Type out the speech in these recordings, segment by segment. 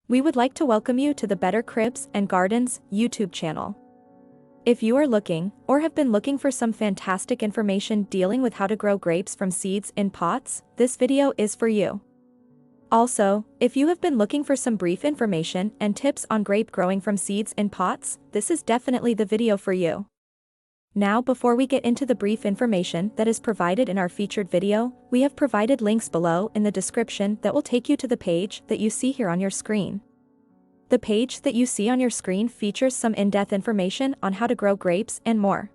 We would like to welcome you to the Better Cribs and Gardens YouTube channel. If you are looking, or have been looking for some fantastic information dealing with how to grow grapes from seeds in pots, this video is for you. Also, if you have been looking for some brief information and tips on grape growing from seeds in pots, this is definitely the video for you. Now, before we get into the brief information that is provided in our featured video, we have provided links below in the description that will take you to the page that you see here on your screen. The page that you see on your screen features some in-depth information on how to grow grapes and more.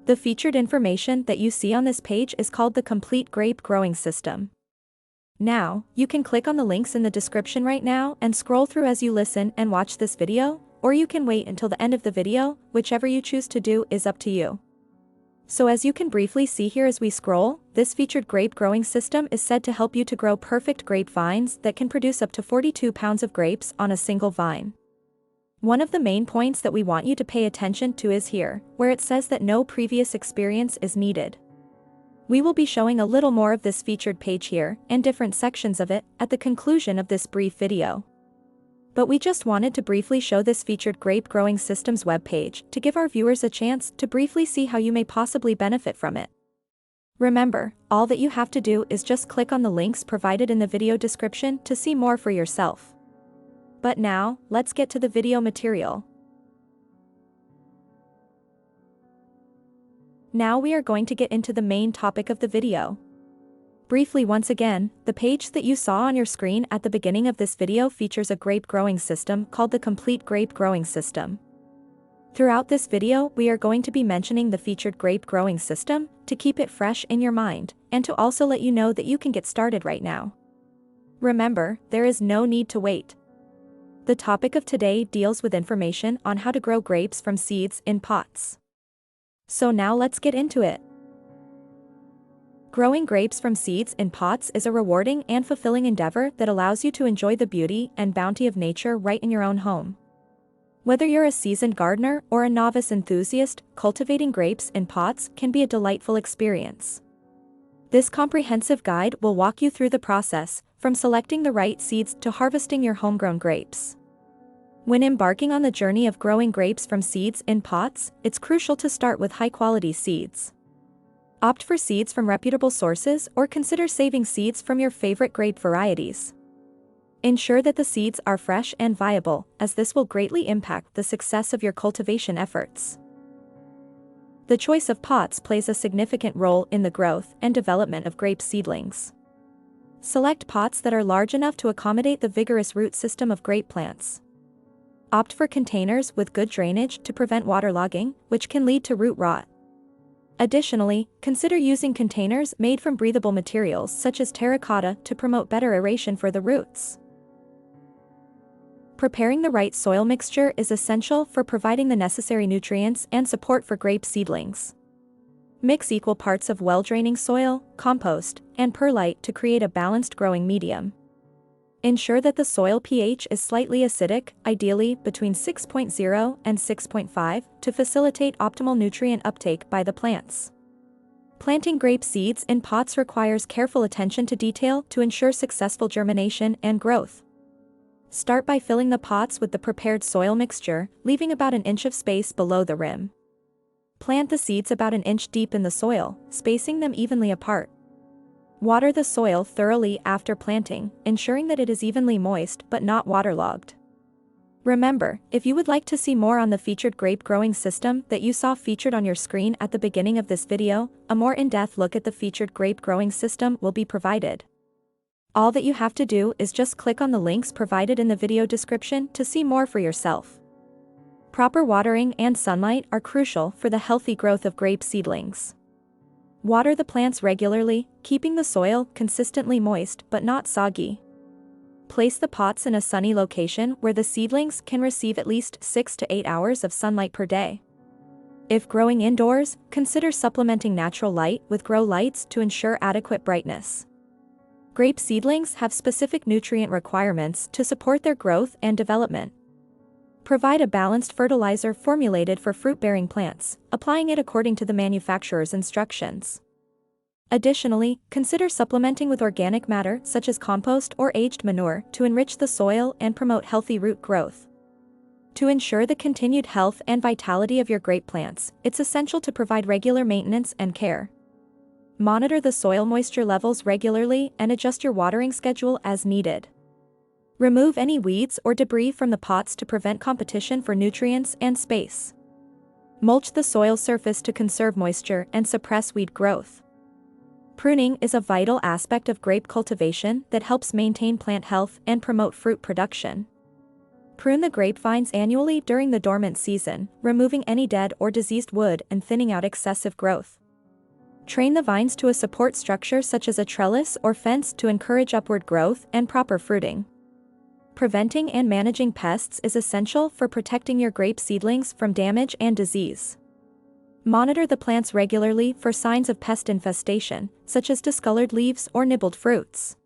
The featured information that you see on this page is called the Complete Grape Growing System. Now, you can click on the links in the description right now and scroll through as you listen and watch this video, or you can wait until the end of the video, whichever you choose to do is up to you. So as you can briefly see here as we scroll, this featured grape growing system is said to help you to grow perfect grape vines that can produce up to 42 pounds of grapes on a single vine. One of the main points that we want you to pay attention to is here, where it says that no previous experience is needed. We will be showing a little more of this featured page here, and different sections of it, at the conclusion of this brief video. But we just wanted to briefly show this featured grape growing system's webpage to give our viewers a chance to briefly see how you may possibly benefit from it. Remember, all that you have to do is just click on the links provided in the video description to see more for yourself. But now, let's get to the video material. Now we are going to get into the main topic of the video. Briefly once again, the page that you saw on your screen at the beginning of this video features a grape growing system called the Complete Grape Growing System. Throughout this video, we are going to be mentioning the featured grape growing system to keep it fresh in your mind, and to also let you know that you can get started right now. Remember, there is no need to wait. The topic of today deals with information on how to grow grapes from seeds in pots. So now let's get into it. Growing grapes from seeds in pots is a rewarding and fulfilling endeavor that allows you to enjoy the beauty and bounty of nature right in your own home. Whether you're a seasoned gardener or a novice enthusiast, cultivating grapes in pots can be a delightful experience. This comprehensive guide will walk you through the process, from selecting the right seeds to harvesting your homegrown grapes. When embarking on the journey of growing grapes from seeds in pots, it's crucial to start with high-quality seeds. Opt for seeds from reputable sources or consider saving seeds from your favorite grape varieties. Ensure that the seeds are fresh and viable, as this will greatly impact the success of your cultivation efforts. The choice of pots plays a significant role in the growth and development of grape seedlings. Select pots that are large enough to accommodate the vigorous root system of grape plants. Opt for containers with good drainage to prevent waterlogging, which can lead to root rot. Additionally, consider using containers made from breathable materials such as terracotta to promote better aeration for the roots. Preparing the right soil mixture is essential for providing the necessary nutrients and support for grape seedlings. Mix equal parts of well-draining soil, compost, and perlite to create a balanced growing medium. Ensure that the soil pH is slightly acidic, ideally between 6.0 and 6.5, to facilitate optimal nutrient uptake by the plants. Planting grape seeds in pots requires careful attention to detail to ensure successful germination and growth. Start by filling the pots with the prepared soil mixture, leaving about an inch of space below the rim. Plant the seeds about an inch deep in the soil, spacing them evenly apart. Water the soil thoroughly after planting, ensuring that it is evenly moist but not waterlogged. Remember, if you would like to see more on the featured grape growing system that you saw featured on your screen at the beginning of this video, a more in-depth look at the featured grape growing system will be provided. All that you have to do is just click on the links provided in the video description to see more for yourself. Proper watering and sunlight are crucial for the healthy growth of grape seedlings. Water the plants regularly, keeping the soil consistently moist but not soggy. Place the pots in a sunny location where the seedlings can receive at least 6 to 8 hours of sunlight per day. If growing indoors, consider supplementing natural light with grow lights to ensure adequate brightness. Grape seedlings have specific nutrient requirements to support their growth and development. Provide a balanced fertilizer formulated for fruit-bearing plants, applying it according to the manufacturer's instructions. Additionally, consider supplementing with organic matter such as compost or aged manure to enrich the soil and promote healthy root growth. To ensure the continued health and vitality of your grape plants, it's essential to provide regular maintenance and care. Monitor the soil moisture levels regularly and adjust your watering schedule as needed. Remove any weeds or debris from the pots to prevent competition for nutrients and space. Mulch the soil surface to conserve moisture and suppress weed growth. Pruning is a vital aspect of grape cultivation that helps maintain plant health and promote fruit production. Prune the grapevines annually during the dormant season, removing any dead or diseased wood and thinning out excessive growth. Train the vines to a support structure such as a trellis or fence to encourage upward growth and proper fruiting. Preventing and managing pests is essential for protecting your grape seedlings from damage and disease. Monitor the plants regularly for signs of pest infestation, such as discolored leaves or nibbled fruits.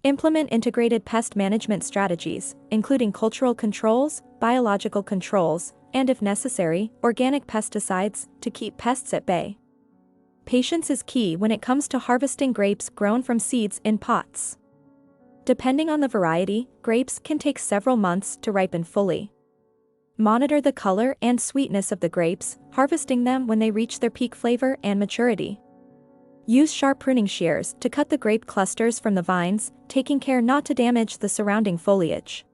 Implement integrated pest management strategies, including cultural controls, biological controls, and if necessary, organic pesticides, to keep pests at bay. Patience is key when it comes to harvesting grapes grown from seeds in pots. Depending on the variety, grapes can take several months to ripen fully. Monitor the color and sweetness of the grapes, harvesting them when they reach their peak flavor and maturity. Use sharp pruning shears to cut the grape clusters from the vines, taking care not to damage the surrounding foliage.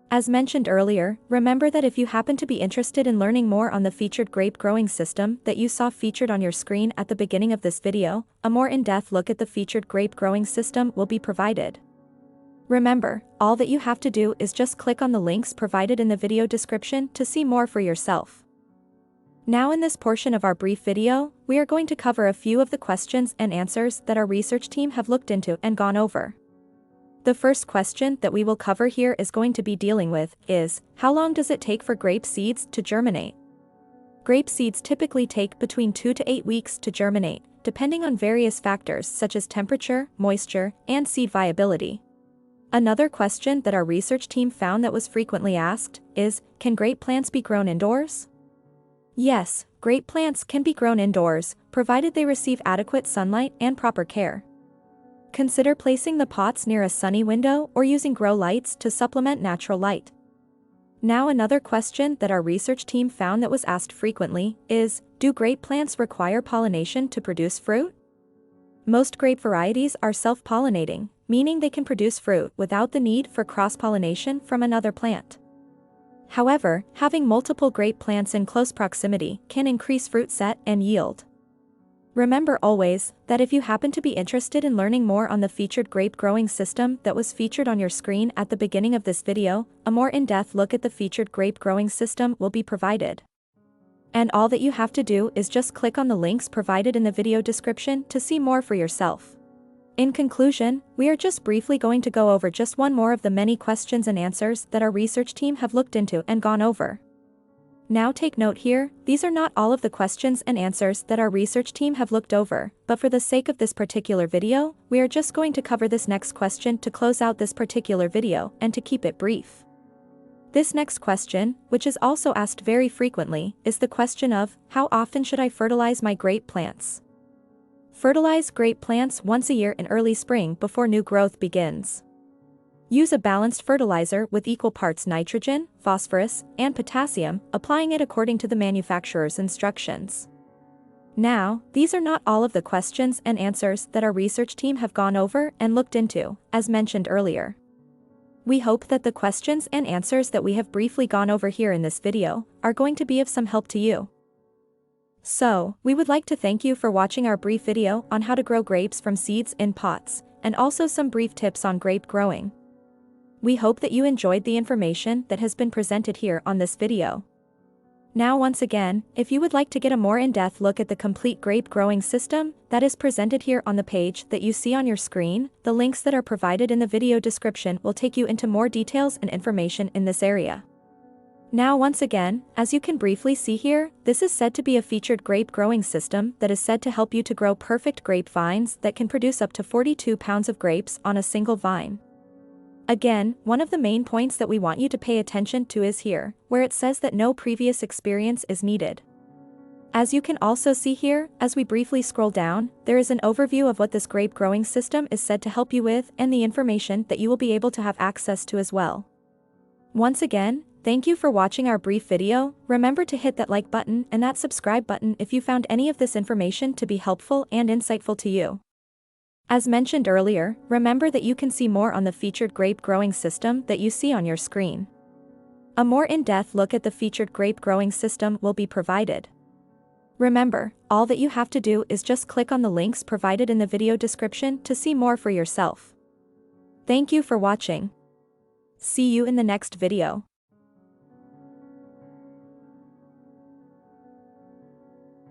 As mentioned earlier, remember that if you happen to be interested in learning more on the featured grape growing system that you saw featured on your screen at the beginning of this video, a more in-depth look at the featured grape growing system will be provided. Remember, all that you have to do is just click on the links provided in the video description to see more for yourself. Now in this portion of our brief video, we are going to cover a few of the questions and answers that our research team have looked into and gone over. The first question that we will cover here is going to be dealing with is, how long does it take for grape seeds to germinate? Grape seeds typically take between 2 to 8 weeks to germinate, depending on various factors such as temperature, moisture, and seed viability. Another question that our research team found that was frequently asked is, can grape plants be grown indoors? Yes, grape plants can be grown indoors, provided they receive adequate sunlight and proper care. Consider placing the pots near a sunny window or using grow lights to supplement natural light. Now another question that our research team found that was asked frequently is, do grape plants require pollination to produce fruit? Most grape varieties are self-pollinating, meaning they can produce fruit without the need for cross-pollination from another plant. However, having multiple grape plants in close proximity can increase fruit set and yield. Remember always that if you happen to be interested in learning more on the featured grape growing system that was featured on your screen at the beginning of this video, a more in-depth look at the featured grape growing system will be provided. And all that you have to do is just click on the links provided in the video description to see more for yourself. In conclusion, we are just briefly going to go over just one more of the many questions and answers that our research team have looked into and gone over. Now take note here, these are not all of the questions and answers that our research team have looked over, but for the sake of this particular video, we are just going to cover this next question to close out this particular video and to keep it brief. This next question, which is also asked very frequently, is the question of, how often should I fertilize my grape plants? Fertilize grape plants once a year in early spring before new growth begins. Use a balanced fertilizer with equal parts nitrogen, phosphorus, and potassium, applying it according to the manufacturer's instructions. Now, these are not all of the questions and answers that our research team have gone over and looked into, as mentioned earlier. We hope that the questions and answers that we have briefly gone over here in this video are going to be of some help to you. So, we would like to thank you for watching our brief video on how to grow grapes from seeds in pots, and also some brief tips on grape growing. We hope that you enjoyed the information that has been presented here on this video. Now once again, if you would like to get a more in-depth look at the complete grape growing system that is presented here on the page that you see on your screen, the links that are provided in the video description will take you into more details and information in this area. Now once again, as you can briefly see here, this is said to be a featured grape growing system that is said to help you to grow perfect grape vines that can produce up to 42 pounds of grapes on a single vine. Again, one of the main points that we want you to pay attention to is here, where it says that no previous experience is needed. As you can also see here, as we briefly scroll down, there is an overview of what this grape growing system is said to help you with and the information that you will be able to have access to as well. Once again, thank you for watching our brief video. Remember to hit that like button and that subscribe button if you found any of this information to be helpful and insightful to you. As mentioned earlier, remember that you can see more on the featured grape growing system that you see on your screen. A more in-depth look at the featured grape growing system will be provided. Remember, all that you have to do is just click on the links provided in the video description to see more for yourself. Thank you for watching. See you in the next video.